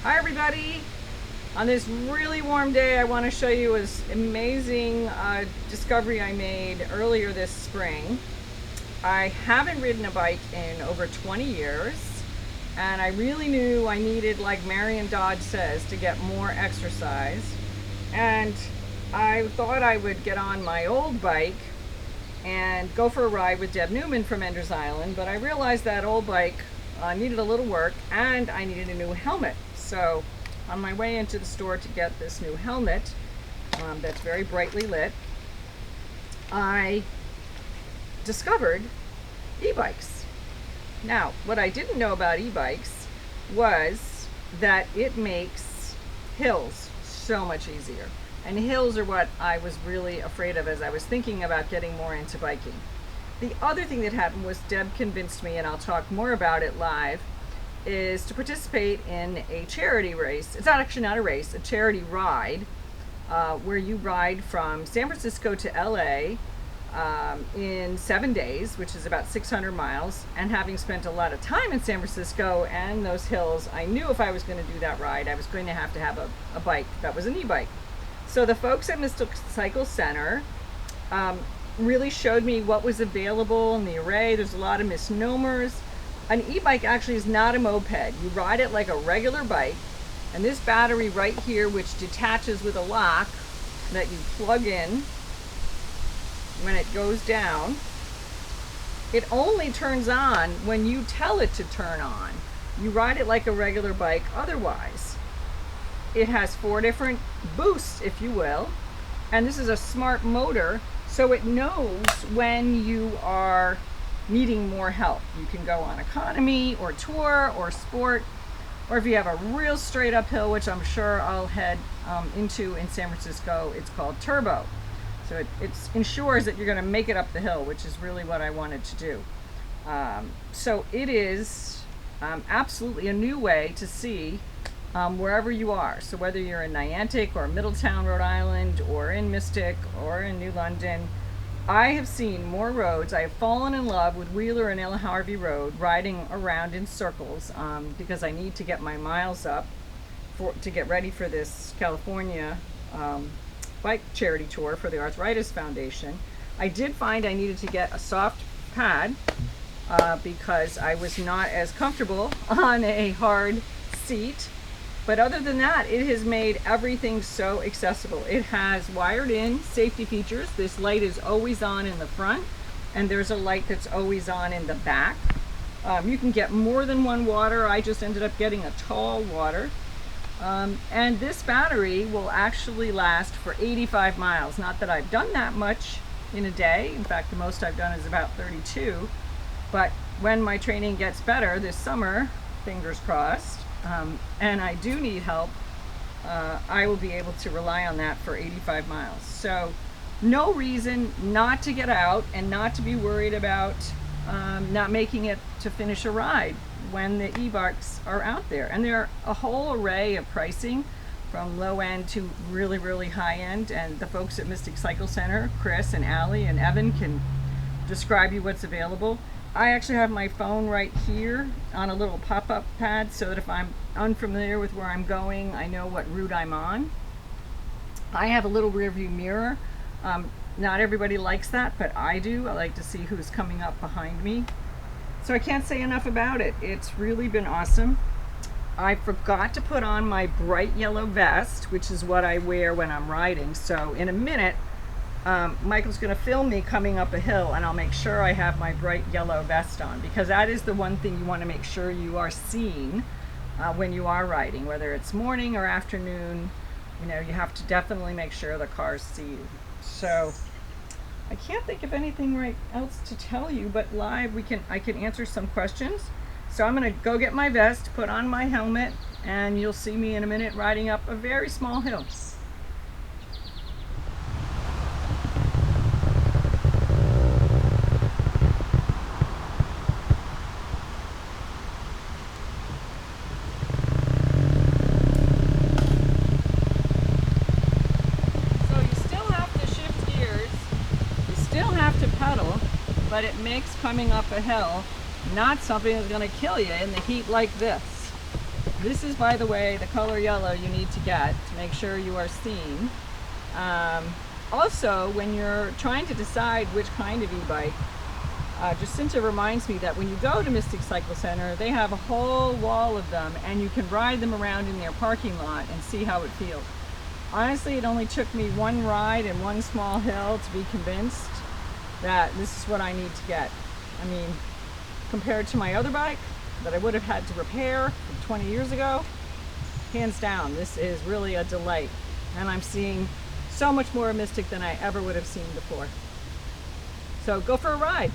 Hi everybody! On this really warm day, I want to show you this amazing discovery I made earlier this spring. I haven't ridden a bike in over 20 years, and I really knew I needed, like Marion Dodge says, to get more exercise. And I thought I would get on my old bike and go for a ride with Deb Newman from Enders Island, but I realized that old bike needed a little work and I needed a new helmet. So on my way into the store to get this new helmet that's very brightly lit, I discovered e-bikes. Now, what I didn't know about e-bikes was that it makes hills so much easier. And hills are what I was really afraid of as I was thinking about getting more into biking. The other thing that happened was Deb convinced me, and I'll talk more about it live, is to participate in a charity race. It's actually not a race, a charity ride, where you ride from San Francisco to LA in 7 days, which is about 600 miles. And having spent a lot of time in San Francisco and those hills, I knew if I was going to do that ride, I was going to have a bike that was an e-bike. So the folks at Mystic Cycle Center really showed me what was available in the array. There's a lot of misnomers. An e-bike actually is not a moped. You ride it like a regular bike, and this battery right here, which detaches with a lock that you plug in when it goes down, it only turns on when you tell it to turn on. You ride it like a regular bike otherwise. It has 4 different boosts, if you will, and this is a smart motor, so it knows when you are needing more help. You can go on economy or tour or sport, or if you have a real straight uphill, which I'm sure I'll head into in San Francisco, it's called turbo. So it ensures that you're going to make it up the hill, which is really what I wanted to do. So it is absolutely a new way to see wherever you are. So whether you're in Niantic or Middletown, Rhode Island, or in Mystic or in New London, I have seen more roads. I have fallen in love with Wheeler and El Harvey Road, riding around in circles because I need to get my miles up to get ready for this California bike charity tour for the Arthritis Foundation. I did find I needed to get a soft pad because I was not as comfortable on a hard seat. But other than that, it has made everything so accessible. It has wired in safety features. This light is always on in the front, and there's a light that's always on in the back. You can get more than one water. I just ended up getting a tall water. And this battery will actually last for 85 miles. Not that I've done that much in a day. In fact, the most I've done is about 32. But when my training gets better this summer, fingers crossed, and I do need help, I will be able to rely on that for 85 miles. So no reason not to get out and not to be worried about not making it to finish a ride when the e-bikes are out there. And there are a whole array of pricing from low end to really, really high end. And the folks at Mystic Cycle Center, Chris and Allie and Evan, can describe you what's available. I actually have my phone right here on a little pop-up pad so that if I'm unfamiliar with where I'm going, I know what route I'm on. I have a little rear view mirror. Not everybody likes that, but I do. I like to see who's coming up behind me. So I can't say enough about it. It's really been awesome. I forgot to put on my bright yellow vest, which is what I wear when I'm riding. So in a minute, Michael's going to film me coming up a hill, and I'll make sure I have my bright yellow vest on, because that is the one thing you want to make sure you are seen when you are riding, whether it's morning or afternoon. You know, you have to definitely make sure the cars see you. So I can't think of anything else to tell you, but live I can answer some questions. So I'm going to go get my vest, put on my helmet, and you'll see me in a minute riding up a very small hill. Pedal, but it makes coming up a hill not something that's going to kill you in the heat like this. This is, by the way, the color yellow you need to get to make sure you are seen. Also, when you're trying to decide which kind of e-bike, Jacinta reminds me that when you go to Mystic Cycle Center, they have a whole wall of them, and you can ride them around in their parking lot and see how it feels. Honestly, it only took me one ride and one small hill to be convinced that this is what I need to get. I mean, compared to my other bike that I would have had to repair from 20 years ago, hands down, this is really a delight. And I'm seeing so much more Mystic than I ever would have seen before. So go for a ride.